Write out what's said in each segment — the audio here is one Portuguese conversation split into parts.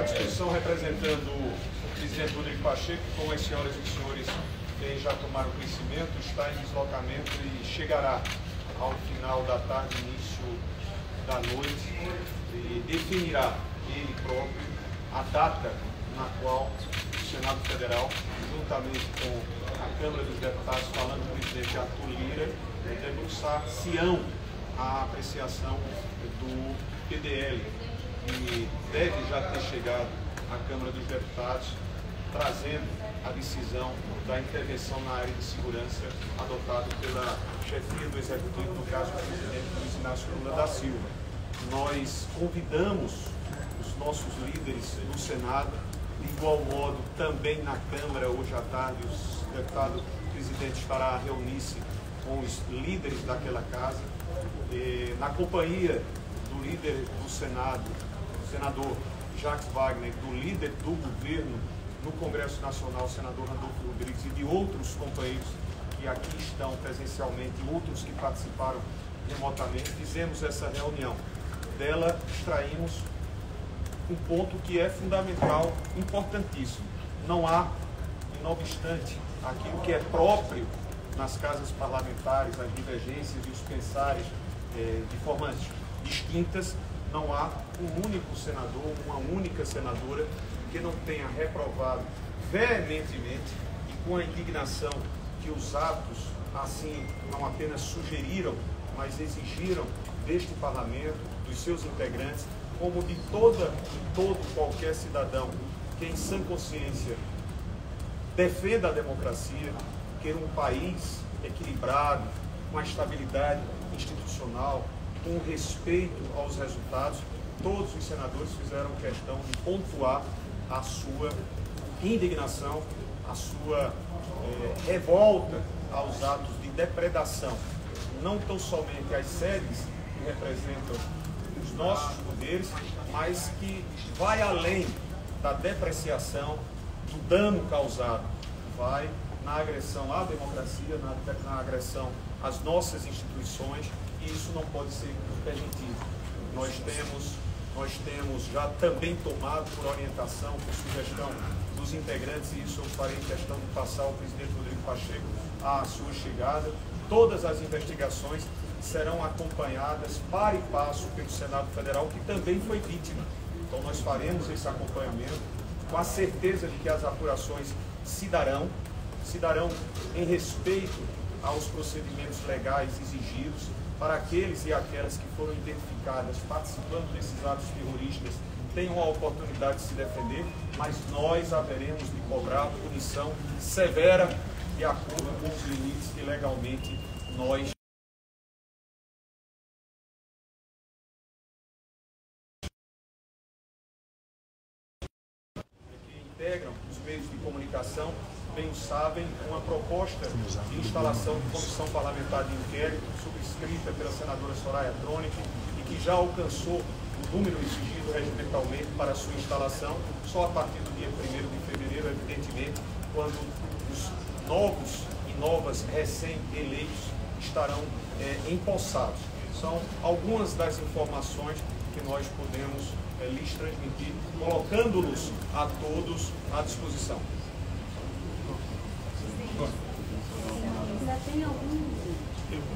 disposição representando o presidente Rodrigo Pacheco, como as senhoras e senhores já tomaram conhecimento, está em deslocamento e chegará ao final da tarde, início da noite, e definirá ele próprio a data na qual o Senado Federal, juntamente com a Câmara dos Deputados, falando com o presidente Arthur Lira, debruçar-se-ão a apreciação do PDL, que deve já ter chegado à Câmara dos Deputados, trazendo a decisão da intervenção na área de segurança adotada pela chefia do Executivo, no caso do presidente Luiz Inácio Lula da Silva. Nós convidamos os nossos líderes no Senado, de igual modo também na Câmara, hoje à tarde, o deputado presidente estará a reunir-se com os líderes daquela casa, na companhia do líder do Senado, o senador Jacques Wagner, do líder do governo no Congresso Nacional, o senador Randolfo Rodrigues, e de outros companheiros que aqui estão presencialmente, outros que participaram remotamente, fizemos essa reunião. Dela extraímos um ponto que é fundamental, importantíssimo. Não há, não obstante aquilo que é próprio nas casas parlamentares, as divergências e os pensares de formas distintas, não há um único senador, uma única senadora que não tenha reprovado veementemente e com a indignação que os atos assim não apenas sugeriram, mas exigiram deste parlamento, dos seus integrantes, como de todo qualquer cidadão que em sã consciência defenda a democracia, queira um país equilibrado, com a estabilidade institucional, com o respeito aos resultados. Todos os senadores fizeram questão de pontuar a sua indignação, a sua revolta aos atos de depredação, não tão somente às sedes que representam os nossos poderes, mas que vai além da depreciação, do dano causado, vai na agressão à democracia, na agressão às nossas instituições, e isso não pode ser permitido. Nós temos já também tomado por orientação, por sugestão dos integrantes, e isso eu farei questão de passar ao presidente Rodrigo Pacheco à sua chegada. Todas as investigações serão acompanhadas para e passo pelo Senado Federal, que também foi vítima. Então nós faremos esse acompanhamento com a certeza de que as apurações se darão em respeito aos procedimentos legais exigidos para aqueles e aquelas que foram identificadas participando desses atos terroristas, tenham a oportunidade de se defender, mas nós haveremos de cobrar punição severa de acordo com os limites que legalmente nós que integram os meios de comunicação bem sabem, uma proposta de instalação de comissão parlamentar de inquérito subscrita pela senadora Soraya Tronic e que já alcançou o número exigido regimentalmente para sua instalação só a partir do dia 1º de fevereiro, evidentemente, quando os novos e novas recém-eleitos estarão empossados. São algumas das informações que nós podemos lhes transmitir, colocando-nos a todos à disposição. Ainda tem algum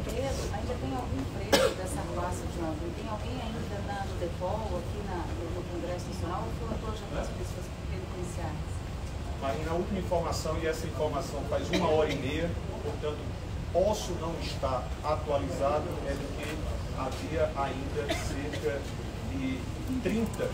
preso dessa classe de ontem? Tem alguém ainda no DEPOL, aqui no Congresso Nacional, ou foram todas as pessoas penitenciárias? Marina, a última informação, e essa informação faz 1h30, portanto, posso não estar atualizado, é de que havia ainda cerca de 30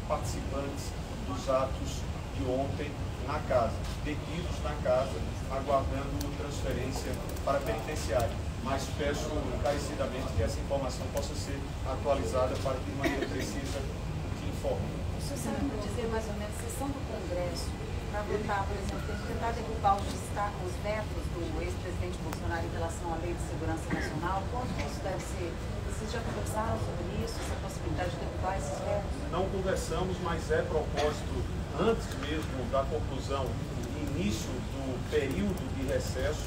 participantes dos atos de ontem na casa, detidos na casa, aguardando transferência para penitenciária. Mas peço encarecidamente que essa informação possa ser atualizada para que de maneira precisa te informe. O senhor sabe me dizer mais ou menos a sessão do Congresso para votar, por exemplo, tentar derrubar os vetos do ex-presidente Bolsonaro em relação à Lei de Segurança Nacional? Quanto isso deve ser? Vocês já conversaram sobre isso, essa possibilidade de derrubar esses vetos? Não conversamos, mas é propósito, antes mesmo da conclusão e início do período de recesso,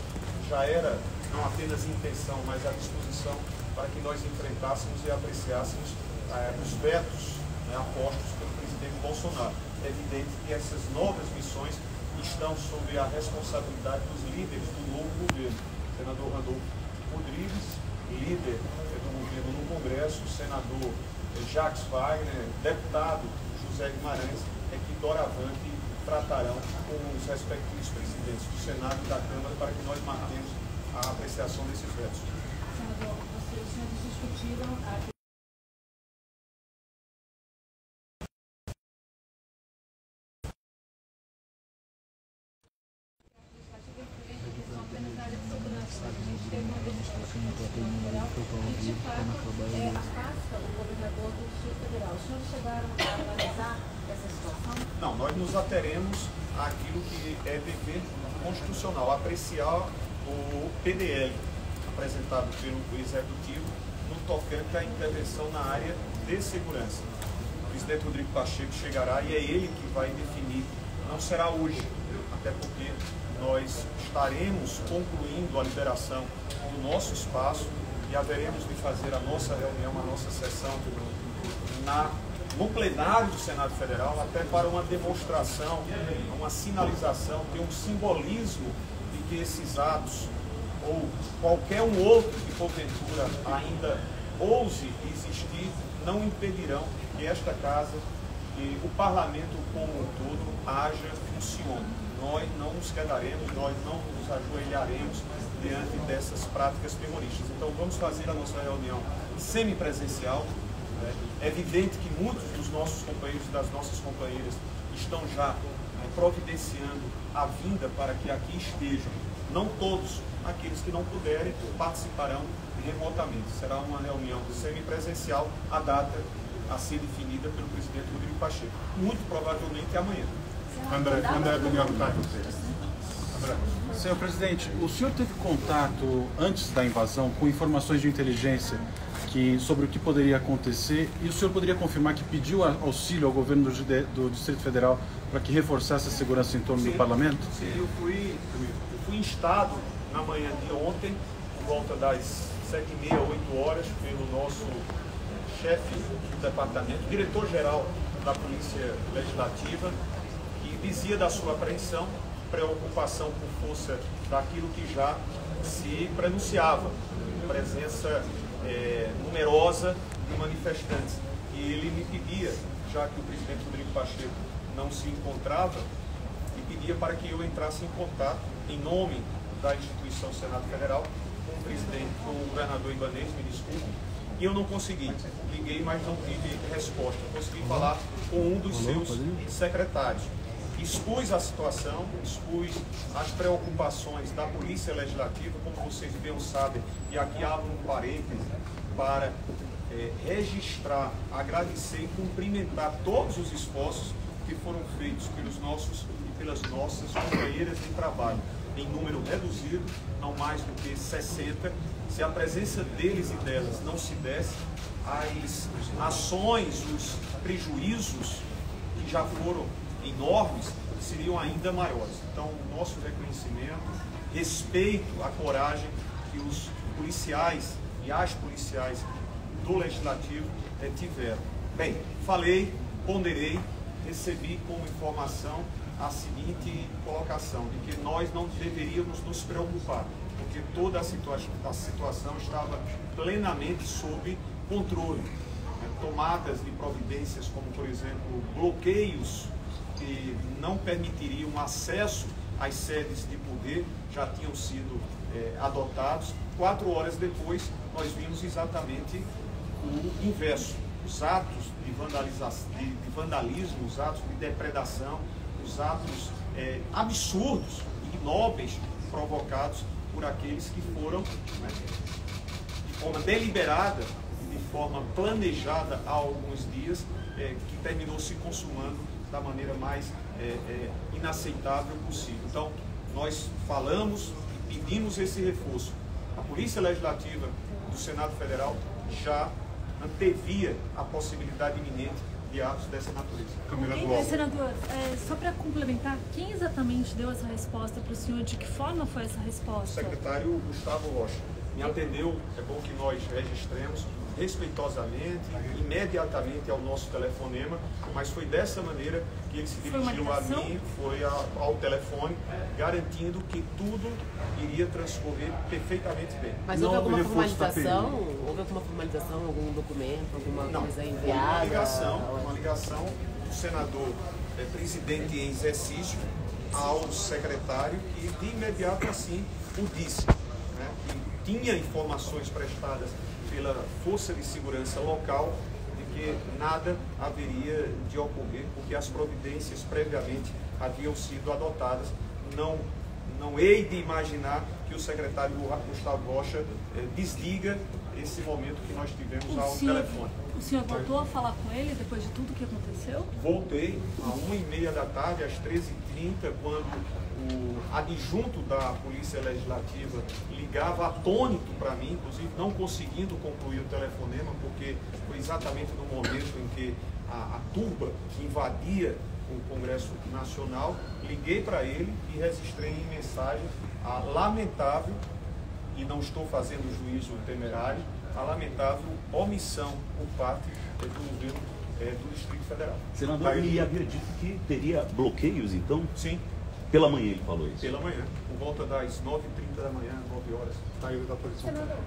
já era não apenas intenção, mas a disposição para que nós enfrentássemos e apreciássemos os vetos apostos pelo presidente Bolsonaro. É evidente que essas novas missões estão sob a responsabilidade dos líderes do novo governo. O senador Randolfo Rodrigues, líder do governo no Congresso, o senador Jacques Wagner, deputado José Guimarães, que doravante tratarão com os respectivos presidentes do Senado e da Câmara para que nós mantenhamos a apreciação desses vetos. Senador, vocês discutiram a afasta o governador do Distrito Federal. Os senhores chegaram a analisar essa situação? Não, nós nos ateremos àquilo que é dever constitucional, apreciar o PDL apresentado pelo Executivo no tocante à intervenção na área de segurança. O presidente Rodrigo Pacheco chegará e é ele que vai definir. Não será hoje, até porque nós estaremos concluindo a liberação do nosso espaço e haveremos de fazer a nossa reunião, a nossa sessão no plenário do Senado Federal, até para uma demonstração, uma sinalização, ter um simbolismo de que esses atos, ou qualquer um outro que porventura ainda ouse existir, não impedirão que esta casa e o parlamento como um todo haja, funcione. Nós não nos quedaremos, nós não nos ajoelharemos diante dessas práticas terroristas. Então vamos fazer a nossa reunião semipresencial. É evidente que muitos dos nossos companheiros e das nossas companheiras estão já providenciando a vinda para que aqui estejam. Não todos, aqueles que não puderem, participarão remotamente. Será uma reunião semipresencial, a data a ser definida pelo presidente Rodrigo Pacheco. Muito provavelmente amanhã. André Daniel Caio. Senhor presidente, o senhor teve contato antes da invasão com informações de inteligência sobre o que poderia acontecer, e o senhor poderia confirmar que pediu auxílio ao governo do Distrito Federal para que reforçasse a segurança em torno do parlamento? Sim, eu fui instado na manhã de ontem, por volta das 7h30, 8 horas, pelo nosso chefe do departamento, diretor-geral da Polícia Legislativa, que dizia da sua apreensão, preocupação por força daquilo que já se prenunciava, presença numerosa de manifestantes. E ele me pedia, já que o presidente Rodrigo Pacheco não se encontrava, e pedia para que eu entrasse em contato, em nome da instituição Senado Federal, com o presidente, com o governador Ibanez, me desculpe, e eu não consegui. Liguei, mas não tive resposta. Consegui falar com um dos seus secretários. Expus a situação, expus as preocupações da Polícia Legislativa, como vocês bem sabem, e aqui abro um parêntese para registrar, agradecer e cumprimentar todos os esforços que foram feitos pelos nossos e pelas nossas companheiras de trabalho, em número reduzido, não mais do que 60. Se a presença deles e delas não se desse, as ações, os prejuízos que já foram enormes, seriam ainda maiores. Então, nosso reconhecimento, respeito à coragem que os policiais e as policiais do Legislativo tiveram. Bem, falei, ponderei, recebi como informação a seguinte colocação, de que nós não deveríamos nos preocupar, porque toda a situação estava plenamente sob controle. Tomadas de providências como, por exemplo, bloqueios que não permitiriam acesso às sedes de poder já tinham sido adotados. 4 horas depois, nós vimos exatamente o inverso. Os atos de vandalismo, os atos de depredação, os atos absurdos, ignóbeis, provocados por aqueles que foram, de forma deliberada, de forma planejada há alguns dias, que terminou se consumando da maneira mais inaceitável possível. Então, nós falamos e pedimos esse reforço. A Polícia Legislativa do Senado Federal já antevia a possibilidade iminente de atos dessa natureza. Senador, só para complementar, quem exatamente deu essa resposta para o senhor? De que forma foi essa resposta? O secretário Gustavo Rocha me atendeu, é bom que nós registremos, respeitosamente, imediatamente ao nosso telefonema, mas foi dessa maneira que ele se dirigiu a mim, foi ao telefone, garantindo que tudo iria transcorrer perfeitamente bem. Mas houve alguma formalização? Houve alguma formalização, algum documento, alguma coisa enviada? Uma ligação do senador presidente em exercício ao secretário que de imediato assim o disse, né, que tinha informações prestadas pela Força de Segurança local de que nada haveria de ocorrer, porque as providências previamente haviam sido adotadas. Não hei de imaginar que o secretário Gustavo Rocha desliga esse momento que nós tivemos ao telefone. O senhor voltou a falar com ele depois de tudo que aconteceu? Voltei às 1h30 da tarde, às 13h30, quando o adjunto da Polícia Legislativa ligava atônito para mim, inclusive não conseguindo concluir o telefonema, porque foi exatamente no momento em que a turba invadia o Congresso Nacional. Liguei para ele e registrei em mensagem a lamentável, e não estou fazendo juízo temerário, a lamentável omissão por parte do governo do Distrito Federal. Senador, ele havia dito que teria bloqueios, então? Sim. Pela manhã ele falou isso? Pela manhã, por volta das 9h30 da manhã, 9 horas. Thaís da Folha de São Paulo. Senador,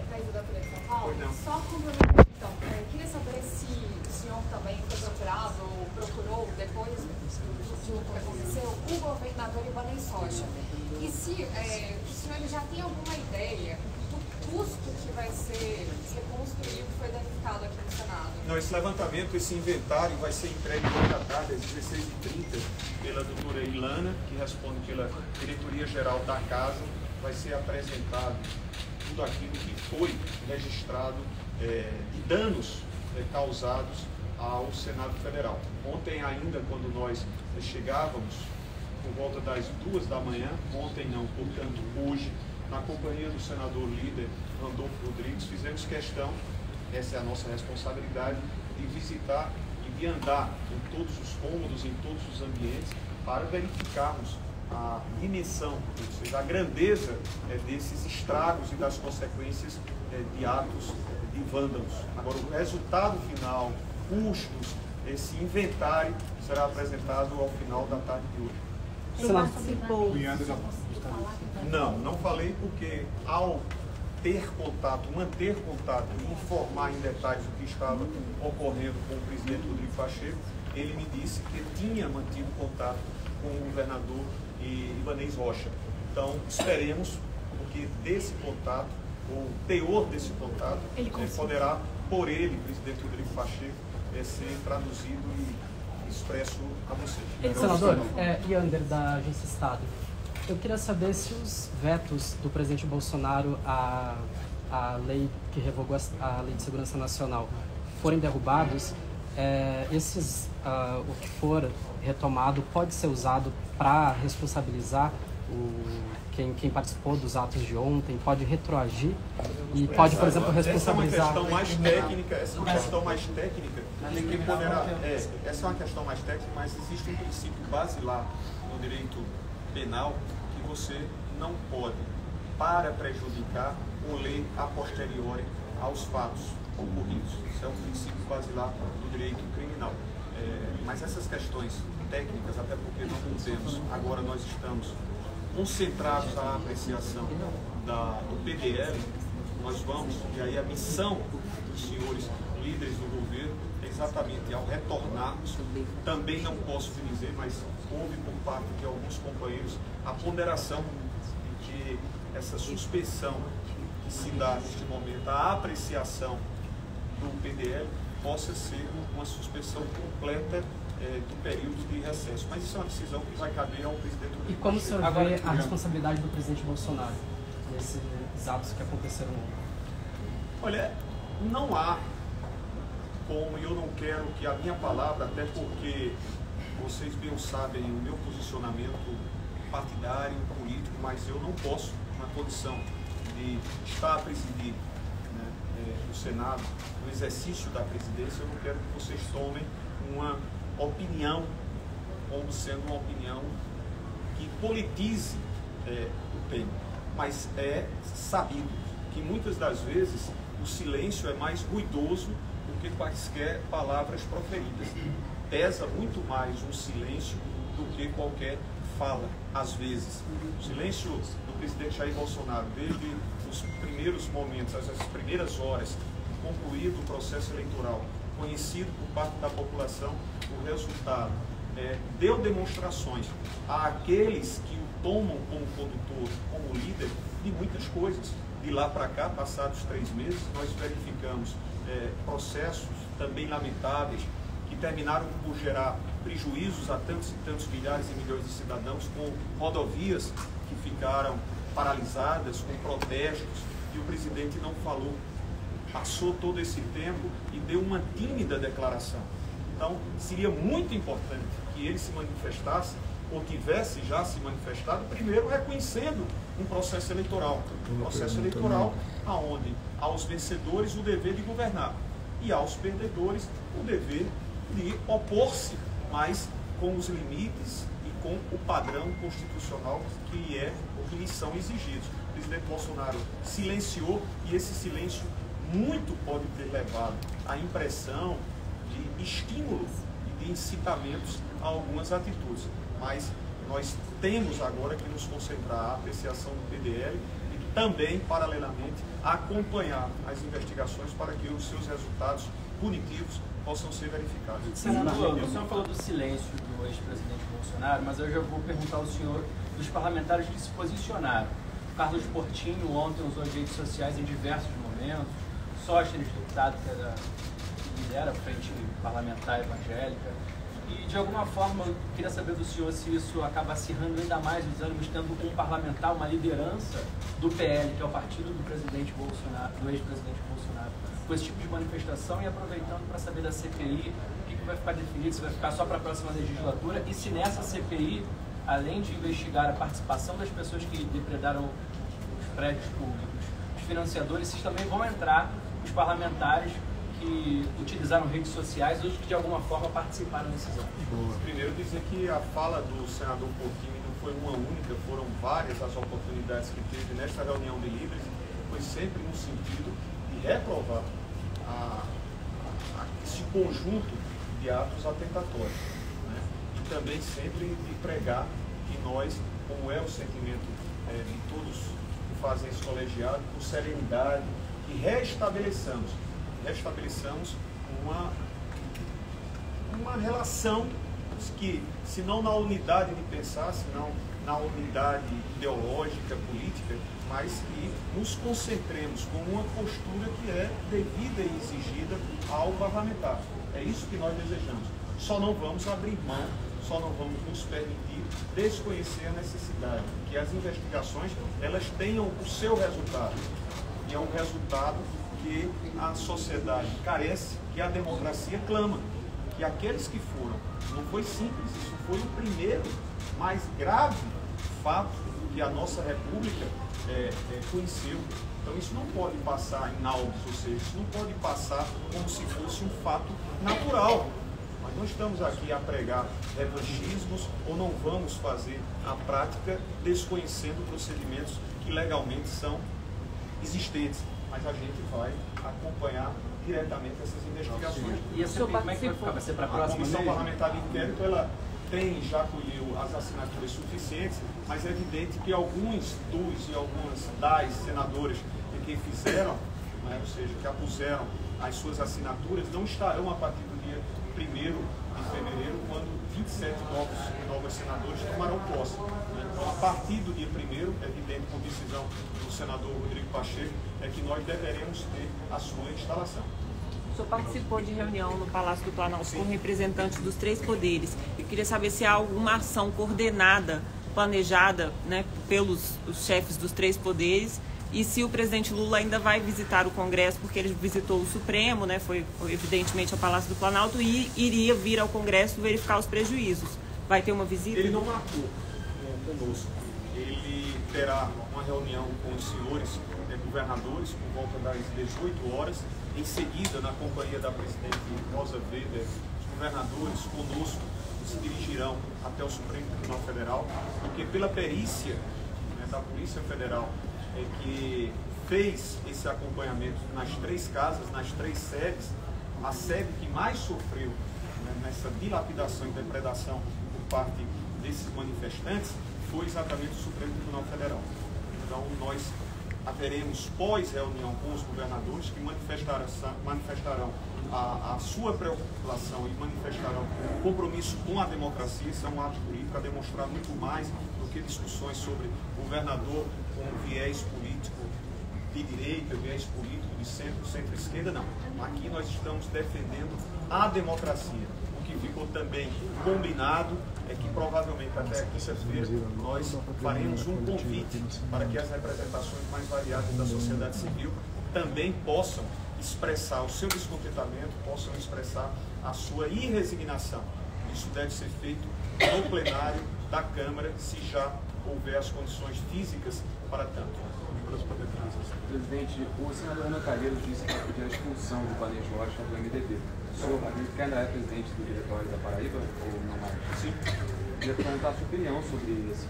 Thaís da Folha de São Paulo, Pois não. só complementando então, queria saber se o senhor também foi procurado ou procurou, depois de tudo que aconteceu, o governador Ibanez Rocha. E se o senhor já tem alguma ideia do custo que vai ser reconstruído, que foi danificado aqui no Senado? Não, esse levantamento, esse inventário vai ser entregue hoje à tarde, às 16h30, pela doutora Ilana, que responde pela Diretoria-Geral da Casa. Vai ser apresentado tudo aquilo que foi registrado de danos causados ao Senado Federal. Ontem ainda, quando nós chegávamos, por volta das 2 da manhã, ontem não, portanto hoje, na companhia do senador líder Randolfo Rodrigues, fizemos questão, essa é a nossa responsabilidade, de visitar e de andar em todos os cômodos, em todos os ambientes, para verificarmos a dimensão, ou seja, a grandeza desses estragos e das consequências de atos de vândalos. Agora, o resultado final, custos, esse inventário será apresentado ao final da tarde de hoje. Você participou? Não falei porque ao manter contato e informar em detalhes o que estava ocorrendo com o presidente Rodrigo Pacheco, ele me disse que tinha mantido contato com o governador Ibanez Rocha. Então, esperemos, porque desse contato, o teor desse contato, poderá, por ele, presidente Rodrigo Pacheco, ser traduzido e expresso a você. Senador, Yander, da Agência Estado. Eu queria saber se os vetos do presidente Bolsonaro à lei que revogou a Lei de Segurança Nacional forem derrubados, o que for retomado pode ser usado para responsabilizar quem participou dos atos de ontem, pode retroagir e pode, por exemplo, responsabilizar... Essa é uma questão mais técnica, que poderá... essa é uma questão mais técnica, mas existe um princípio basilar no direito penal que você não pode, para prejudicar, ou ler a posteriori aos fatos ocorridos. Isso é um princípio basilar do direito criminal. Mas essas questões técnicas, até porque não podemos, agora nós estamos concentrados à apreciação do PDL, nós vamos, e aí a missão dos senhores líderes do governo é exatamente ao retornarmos, também não posso dizer, mas houve por parte de alguns companheiros a ponderação de que essa suspensão que se dá neste momento, a apreciação do PDL, possa ser uma suspensão completa do período de recesso. Mas isso é uma decisão que vai caber ao presidente do E como o senhor vê a responsabilidade do presidente Bolsonaro nesses atos que aconteceram ontem? Olha, não há como, e eu não quero que a minha palavra, até porque vocês bem sabem o meu posicionamento partidário, político, mas eu não posso, na condição de estar a presidir o Senado, no exercício da presidência, eu não quero que vocês tomem uma opinião como sendo uma opinião que politize o tema. Mas é sabido que muitas das vezes o silêncio é mais ruidoso do que quaisquer palavras proferidas. Pesa muito mais um silêncio do que qualquer fala, às vezes. O silêncio do presidente Jair Bolsonaro, desde os primeiros momentos, as primeiras horas, concluído o processo eleitoral, conhecido por parte da população o resultado, deu demonstrações àqueles que o tomam como condutor, como líder, de muitas coisas. De lá para cá, passados 3 meses, nós verificamos processos também lamentáveis que terminaram por gerar prejuízos a tantos e tantos milhares e milhões de cidadãos, com rodovias que ficaram paralisadas, com protestos, e o presidente não falou. Passou todo esse tempo e deu uma tímida declaração. Então, seria muito importante que ele se manifestasse, ou tivesse já se manifestado, primeiro reconhecendo um processo eleitoral. Um processo eleitoral onde aos vencedores o dever de governar e aos perdedores o dever de opor-se, mas com os limites e com o padrão constitucional que lhes são exigidos. O presidente Bolsonaro silenciou, e esse silêncio muito pode ter levado à impressão de estímulo e de incitamentos a algumas atitudes. Mas nós temos agora que nos concentrar na apreciação do PDL e também, paralelamente, acompanhar as investigações para que os seus resultados punitivos possam ser verificados. Senador, o senhor falou do silêncio do ex-presidente Bolsonaro, mas eu já vou perguntar ao senhor dos parlamentares que se posicionaram. Carlos Portinho ontem usou as redes sociais em diversos momentos, Sóstenes, deputado que lidera a Frente Parlamentar Evangélica, e de alguma forma eu queria saber do senhor se isso acaba acirrando ainda mais os ânimos, tendo um parlamentar, uma liderança do PL, que é o partido do presidente Bolsonaro, do ex-presidente Bolsonaro, com esse tipo de manifestação, e aproveitando para saber da CPI, o que vai ficar definido, se vai ficar só para a próxima legislatura, e se nessa CPI, além de investigar a participação das pessoas que depredaram os prédios públicos, os financiadores, vocês também vão entrar os parlamentares que utilizaram redes sociais ou que de alguma forma participaram desses atos. Primeiro, dizer que a fala do senador Portinho não foi uma única, foram várias as oportunidades que teve nesta reunião de líderes, foi sempre no sentido de reprovar esse conjunto de atos atentatórios, né? E também sempre de pregar que nós, como é o sentimento de todos que fazem esse colegiado, com serenidade, que restabeleçamos uma relação que, se não na unidade de pensar, se não na unidade ideológica, política, mas que nos concentremos com uma postura que é devida e exigida ao parlamentar. É isso que nós desejamos. Só não vamos abrir mão, só não vamos nos permitir desconhecer a necessidade que as investigações elas tenham o seu resultado. E é um resultado que a sociedade carece, que a democracia clama. Que aqueles que foram, não foi simples, isso foi o primeiro, mais grave fato que a nossa República conheceu. Então isso não pode passar inaudice, ou seja, isso não pode passar como se fosse um fato natural. Nós não estamos aqui a pregar revanchismos ou não vamos fazer a prática desconhecendo procedimentos que legalmente são existentes. Mas a gente vai acompanhar diretamente essas investigações. E a CPI, como é que vai ficar? Vai ser para a próxima? A Comissão Parlamentar de Inquérito, ela já colheu as assinaturas suficientes, mas é evidente que alguns dos e algumas das senadoras que fizeram, né, ou seja, que apuseram as suas assinaturas, não estarão a partir do dia 1º de fevereiro, quando 27 novos senadores tomarão posse. Né? Então, a partir do dia 1º, é evidente, com decisão do senador Rodrigo Pacheco, é que nós deveremos ter a sua instalação. O senhor participou de reunião no Palácio do Planalto com representantes dos 3 poderes. Eu queria saber se há alguma ação coordenada, planejada, né, pelos chefes dos 3 poderes, e se o presidente Lula ainda vai visitar o Congresso, porque ele visitou o Supremo, né, foi evidentemente ao Palácio do Planalto, e iria vir ao Congresso verificar os prejuízos. Vai ter uma visita? Ele não marcou conosco. Ele terá uma reunião com os senhores governadores por volta das 18 horas. Em seguida, na companhia da presidente Rosa Weber, os governadores conosco se dirigirão até o Supremo Tribunal Federal, porque pela perícia da Polícia Federal que fez esse acompanhamento nas 3 casas, nas 3 sedes. A sede que mais sofreu, né, nessa dilapidação e depredação por parte desses manifestantes foi exatamente o Supremo Tribunal Federal. Então nós haveremos pós-reunião com os governadores que manifestarão a sua preocupação e manifestarão o compromisso com a democracia. Isso é um ato político a demonstrar muito mais do que discussões sobre governador com viés político de direita, viés político de centro, centro-esquerda, não. Aqui nós estamos defendendo a democracia. O que ficou também combinado é que provavelmente até quinta-feira nós faremos um convite para que as representações mais variadas da sociedade civil também possam expressar o seu descontentamento, possam expressar a sua irresignação. Isso deve ser feito no plenário da Câmara, se já houver as condições físicas para tanto. Presidente, o senador Renan Calheiros disse que vai pedir a expulsão do Ibanez Rocha do MDB. O senhor que ainda é presidente do diretório da Paraíba ou não mais? Sim. Queria perguntar a sua opinião sobre esse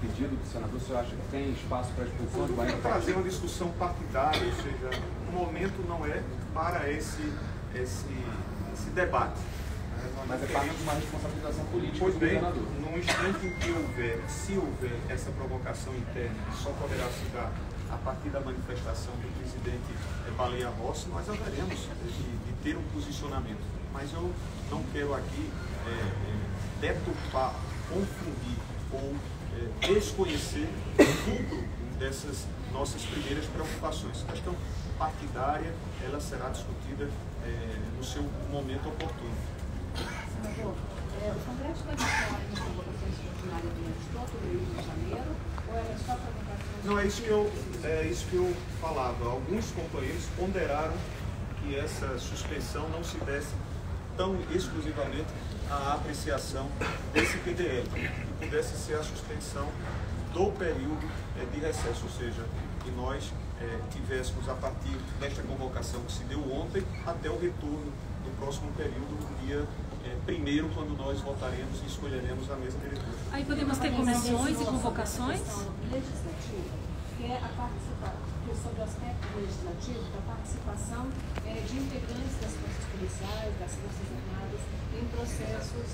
pedido do senador. O senhor acha que tem espaço para a expulsão do Ibanez Rocha? Trazer uma discussão partidária, ou seja, o momento não é para esse debate. Mas é parte de uma responsabilização política pois do bem, governador. no instante em que se houver essa provocação interna, só poderá se dar a partir da manifestação do presidente Baleia Rossi, nós haveremos de ter um posicionamento. Mas eu não quero aqui deturpar, confundir ou desconhecer o fulcro dessas nossas primeiras preocupações. A questão partidária, ela será discutida no seu momento oportuno. Senador, o Congresso vai falar em convocações extraordinárias durante todo o mês de janeiro, ou é só provocações? Não, é isso que eu falava. Alguns companheiros ponderaram que essa suspensão não se desse tão exclusivamente à apreciação desse PDL, que pudesse ser a suspensão do período de recesso, ou seja, que nós tivéssemos a partir desta convocação que se deu ontem até o retorno do próximo período, no dia 1º, quando nós votaremos e escolheremos a mesa diretora. Aí podemos ter comissões e convocações? Legislativo, que é a participação, sobre o aspecto legislativo, da participação de integrantes das forças policiais, das forças armadas, em processos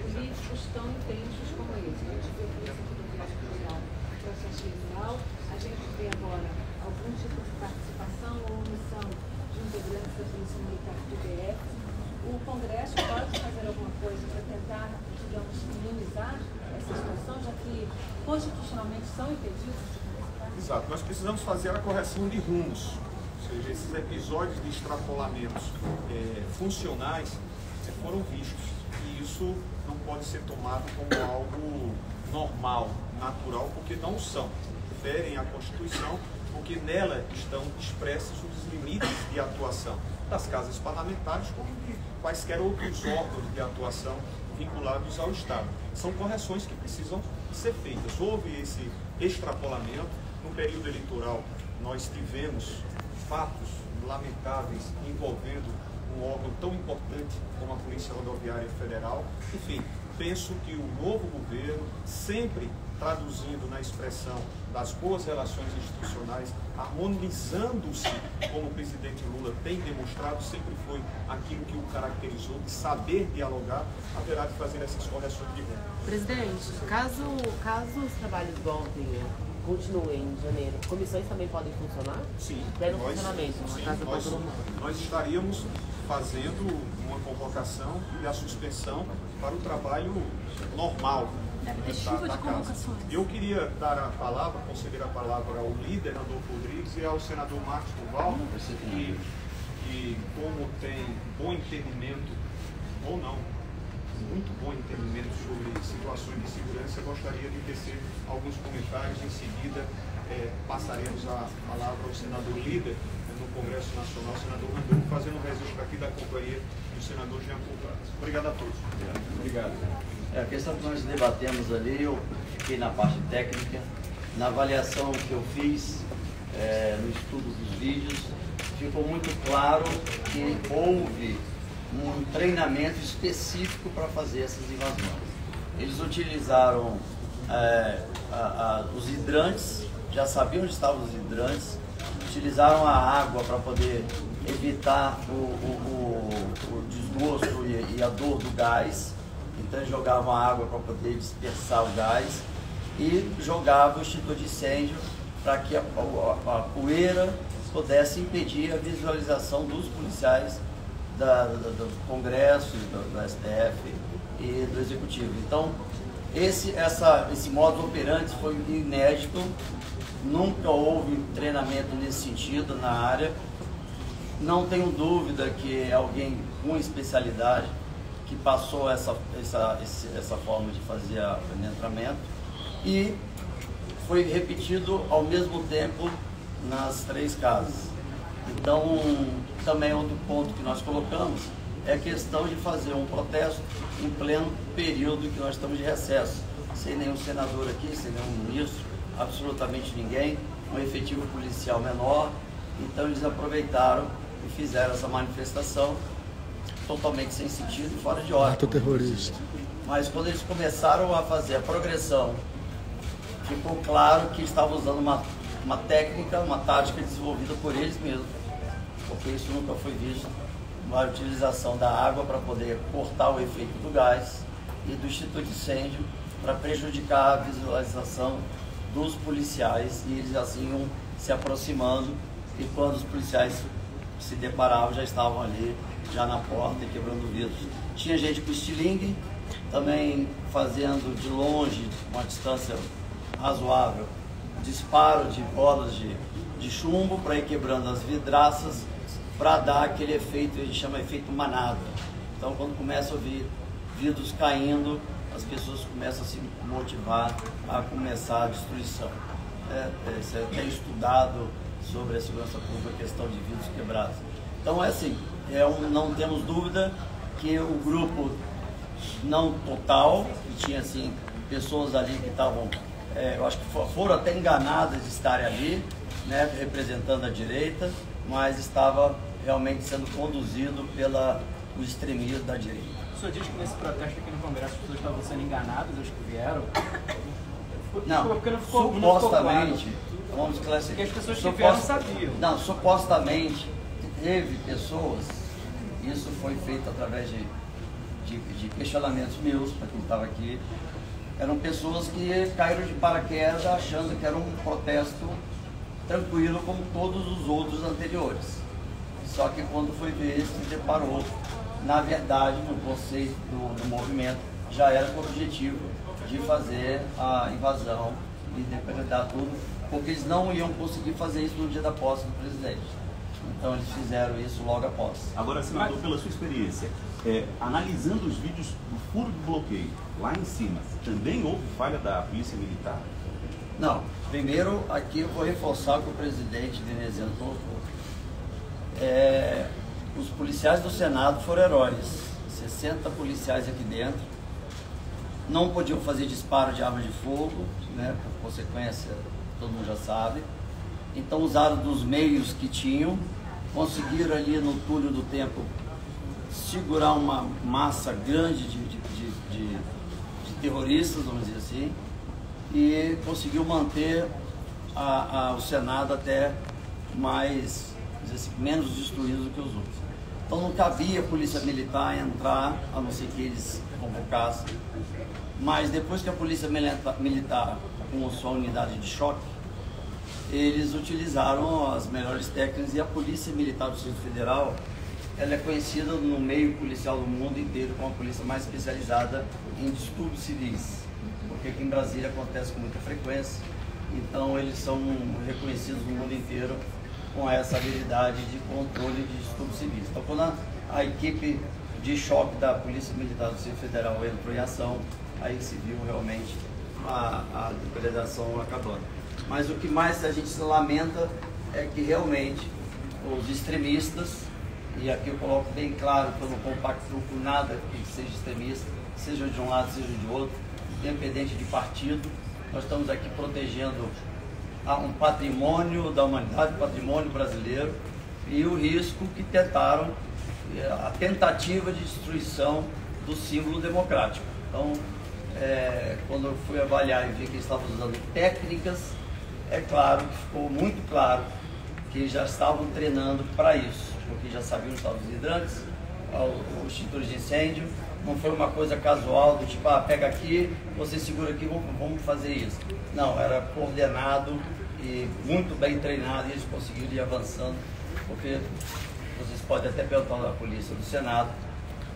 políticos tão intensos como esse. A gente vê a Polícia Rodoviária Federal no processo eleitoral, a gente vê agora algum tipo de participação ou omissão de integrantes da Polícia Militar do DF. O Congresso pode fazer alguma coisa para tentar, digamos, minimizar essa situação, já que constitucionalmente são impedidos de participar? Exato, nós precisamos fazer a correção de rumos, ou seja, esses episódios de extrapolamentos funcionais foram vistos, e isso não pode ser tomado como algo normal, natural, porque não são. Ferem a Constituição, porque nela estão expressos os limites de atuação das casas parlamentares, como de quaisquer outros órgãos de atuação vinculados ao Estado. São correções que precisam ser feitas. Houve esse extrapolamento. No período eleitoral, nós tivemos fatos lamentáveis envolvendo um órgão tão importante como a Polícia Rodoviária Federal. Enfim, penso que o novo governo, sempre traduzindo na expressão das boas relações institucionais, harmonizando-se, como o presidente Lula tem demonstrado, sempre foi aquilo que o caracterizou, de saber dialogar, haverá de fazer essas correções de rumo. Presidente, caso os trabalhos voltem, continuem em janeiro, comissões também podem funcionar? Sim. Pleno funcionamento, nós estaríamos fazendo uma convocação e a suspensão para o trabalho normal. Deve ter chuva de convocações. Eu queria dar a palavra, conceder a palavra ao líder, Adolfo Rodrigues, e ao senador Marcos Duval, que como tem bom entendimento, ou não, muito bom entendimento sobre situações de segurança, gostaria de tecer alguns comentários. Em seguida, passaremos a palavra ao senador líder no Congresso Nacional, senador Randolfo, fazendo um registro aqui da companhia do senador Jean Paul. Obrigado a todos. Obrigado. A questão que nós debatemos ali, eu fiquei na parte técnica, na avaliação que eu fiz, no estudo dos vídeos, ficou muito claro que houve um treinamento específico para fazer essas invasões. Eles utilizaram os hidrantes já sabiam onde estavam os hidrantes, utilizaram a água para poder evitar o desgosto e a dor do gás. Então eles jogavam a água para poder dispersar o gás e jogavam o extintor de incêndio para que a poeira pudesse impedir a visualização dos policiais do Congresso, do STF e do Executivo. Então, esse modo operante foi inédito, nunca houve treinamento nesse sentido na área. Não tenho dúvida que é alguém com especialidade que passou essa forma de fazer o penetramento, e foi repetido ao mesmo tempo nas 3 casas. Então, também outro ponto que nós colocamos é a questão de fazer um protesto em pleno período que nós estamos de recesso, sem nenhum senador aqui, sem nenhum ministro, absolutamente ninguém, um efetivo policial menor. Então eles aproveitaram e fizeram essa manifestação totalmente sem sentido e fora de ordem. Ato terrorista. Mas quando eles começaram a fazer a progressão, ficou claro que estavam usando uma técnica, uma tática desenvolvida por eles mesmos, porque isso nunca foi visto, a utilização da água para poder cortar o efeito do gás e do extintor de incêndio para prejudicar a visualização dos policiais, e eles assim iam se aproximando, e quando os policiais se deparavam já estavam ali, já na porta e quebrando vidros. Tinha gente com estilingue, também fazendo de longe, uma distância razoável, disparo de bolas de chumbo para ir quebrando as vidraças, para dar aquele efeito, a gente chama efeito manada. Então, quando começa a ouvir vidros caindo, as pessoas começam a se motivar a começar a destruição. Isso é até estudado sobre a segurança pública, a questão de vidros quebrados. Então, é assim, não temos dúvida que o grupo não total, que tinha assim, pessoas ali que estavam, eu acho que foram até enganadas de estarem ali, né, representando a direita, mas estava realmente sendo conduzido pelo extremismo da direita. O senhor diz que nesse protesto aqui no Congresso as pessoas estavam sendo enganadas, os que vieram? Não, supostamente, vamos esclarecer. Porque as pessoas que vieram sabiam. Não, supostamente teve pessoas, isso foi feito através de questionamentos meus, para quem estava aqui, eram pessoas que caíram de paraquedas achando que era um protesto tranquilo como todos os outros anteriores. Só que quando foi ver, se deparou, na verdade, no conceito do movimento, já era com o objetivo de fazer a invasão e depredar tudo, porque eles não iam conseguir fazer isso no dia da posse do presidente. Então eles fizeram isso logo após. Agora, senador, pela sua experiência, analisando os vídeos do furo do bloqueio, lá em cima, também houve falha da Polícia Militar? Não. Primeiro, aqui eu vou reforçar o que o presidente veneziano colocou. Os policiais do Senado foram heróis. 60 policiais aqui dentro. Não podiam fazer disparo de arma de fogo, né, por consequência, todo mundo já sabe. Então usaram dos meios que tinham, conseguiram ali no túnel do tempo segurar uma massa grande de terroristas, vamos dizer assim, e conseguiu manter o Senado até mais, assim, menos destruído do que os outros. Então não cabia a Polícia Militar entrar, a não ser que eles convocassem. Mas depois que a Polícia Militar, com sua unidade de choque, eles utilizaram as melhores técnicas, e a Polícia Militar do Distrito Federal, ela é conhecida no meio policial do mundo inteiro como a polícia mais especializada em distúrbios civis, porque aqui em Brasília acontece com muita frequência, então eles são reconhecidos no mundo inteiro com essa habilidade de controle de distúrbios civis. Então, quando a equipe de choque da Polícia Militar do Distrito Federal entrou em ação, aí se viu realmente a depredação acabando. Mas o que mais a gente se lamenta é que realmente os extremistas, e aqui eu coloco bem claro que eu não compactuo com nada que seja extremista, seja de um lado, seja de outro, independente de partido, nós estamos aqui protegendo um patrimônio da humanidade, patrimônio brasileiro, e o risco que tentaram, a tentativa de destruição do símbolo democrático. Então, quando eu fui avaliar e vi que eles estavam usando técnicas é claro que ficou muito claro que eles já estavam treinando para isso, porque já sabiam os estados hidrantes, os extintores de incêndio. Não foi uma coisa casual do tipo, pega aqui, você segura aqui, vamos fazer isso. Não, era coordenado e muito bem treinado, e eles conseguiram ir avançando, porque vocês podem até perguntar da polícia do Senado,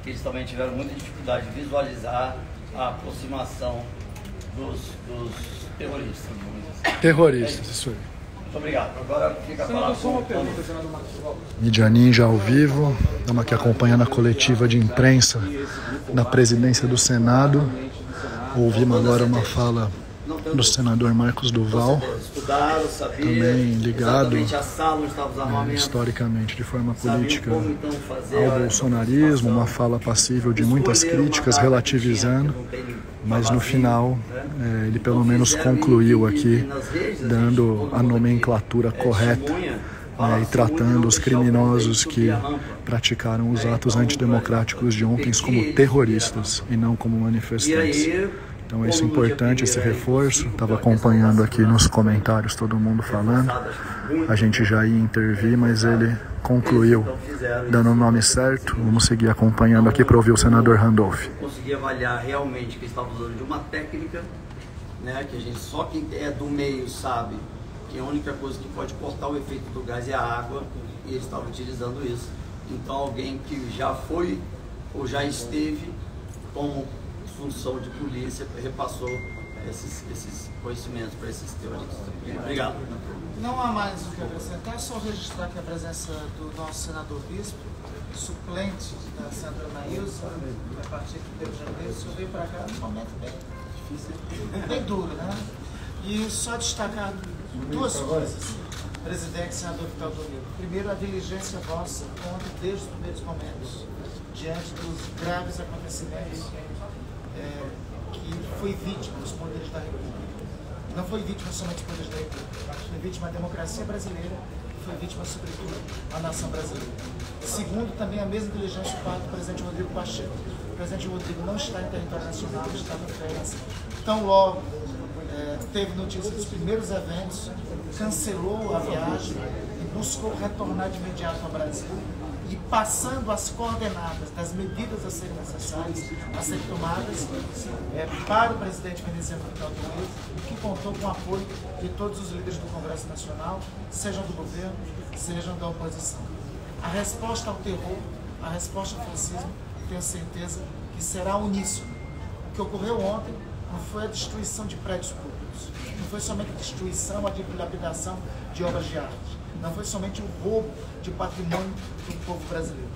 que eles também tiveram muita dificuldade de visualizar a aproximação dos terroristas. Terroristas, isso aí. Muito obrigado. Agora fica a palavra com o Mídia Ninja ao vivo, estamos aqui acompanhando a coletiva de imprensa da presidência do Senado. Ouvimos agora uma fala do senador Marcos Duval, também ligado historicamente de forma política ao bolsonarismo, uma fala passível de muitas críticas, relativizando, mas no final ele pelo menos concluiu aqui, dando a nomenclatura correta, e tratando os criminosos que praticaram os atos antidemocráticos de ontem como terroristas e não como manifestantes. Então isso é importante, esse reforço. Estava acompanhando aqui nos comentários todo mundo falando. A gente já ia intervir, mas ele concluiu dando o nome certo. Vamos seguir acompanhando aqui para ouvir o senador Randolph. Consegui avaliar realmente que estava usando de uma técnica, né, que a gente só quem é do meio sabe que a única coisa que pode cortar o efeito do gás é a água, e eles estavam utilizando isso. Então alguém que já foi ou já esteve como função de polícia repassou esses conhecimentos para esses teoristas. Obrigado. Não há mais o que acrescentar, só registrar aqui a presença do nosso senador Bispo, suplente da senadora Maílson, da partir aqui do Rio de Janeiro. O senhor veio para cá num momento bem difícil, bem duro, né? E só destacar duas coisas, presidente e senador Vital do Rio. Primeiro, a diligência vossa conta desde os primeiros momentos, diante dos graves acontecimentos que foi vítima dos poderes da República. Não foi vítima somente dos poderes da República, foi vítima da democracia brasileira, foi vítima, sobretudo, a nação brasileira. Segundo, também a mesma diligência para o presidente Rodrigo Pacheco. O presidente Rodrigo não está em território nacional, está no férias. Tão logo teve notícia dos primeiros eventos, cancelou a viagem e buscou retornar de imediato ao Brasil, e passando as coordenadas das medidas a serem necessárias, a serem tomadas para o presidente veneziano Vital do Rio, que contou com o apoio de todos os líderes do Congresso Nacional, sejam do governo, sejam da oposição. A resposta ao terror, a resposta ao fascismo, tenho certeza que será uníssono. O que ocorreu ontem não foi a destruição de prédios públicos, não foi somente a destruição, a dilapidação de obras de arte, não foi somente o roubo de patrimônio do povo brasileiro.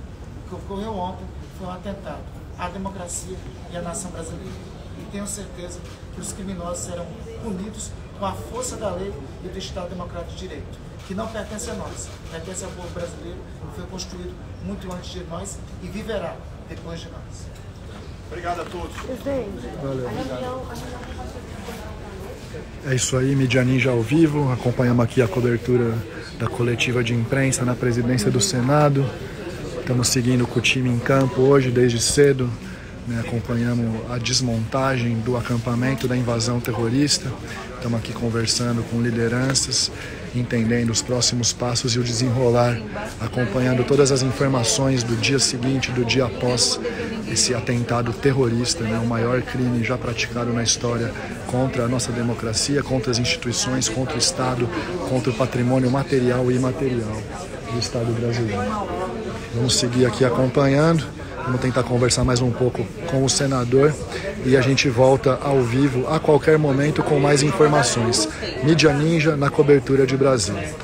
O que ocorreu ontem foi um atentado à democracia e à nação brasileira. E tenho certeza que os criminosos serão punidos com a força da lei e do Estado Democrático de Direito, que não pertence a nós, pertence ao povo brasileiro, que foi construído muito antes de nós e viverá depois de nós. Obrigado a todos. Valeu. É isso aí, Mídia Ninja ao vivo. Acompanhamos aqui a cobertura da coletiva de imprensa na presidência do Senado. Estamos seguindo com o time em campo hoje, desde cedo. Acompanhamos a desmontagem do acampamento da invasão terrorista. Estamos aqui conversando com lideranças, entendendo os próximos passos e o desenrolar, acompanhando todas as informações do dia seguinte, do dia após esse atentado terrorista, o maior crime já praticado na história contra a nossa democracia, contra as instituições, contra o Estado, contra o patrimônio material e imaterial do Estado brasileiro. Vamos seguir aqui acompanhando. Vamos tentar conversar mais um pouco com o senador e a gente volta ao vivo a qualquer momento com mais informações. Mídia Ninja na cobertura de Brasília.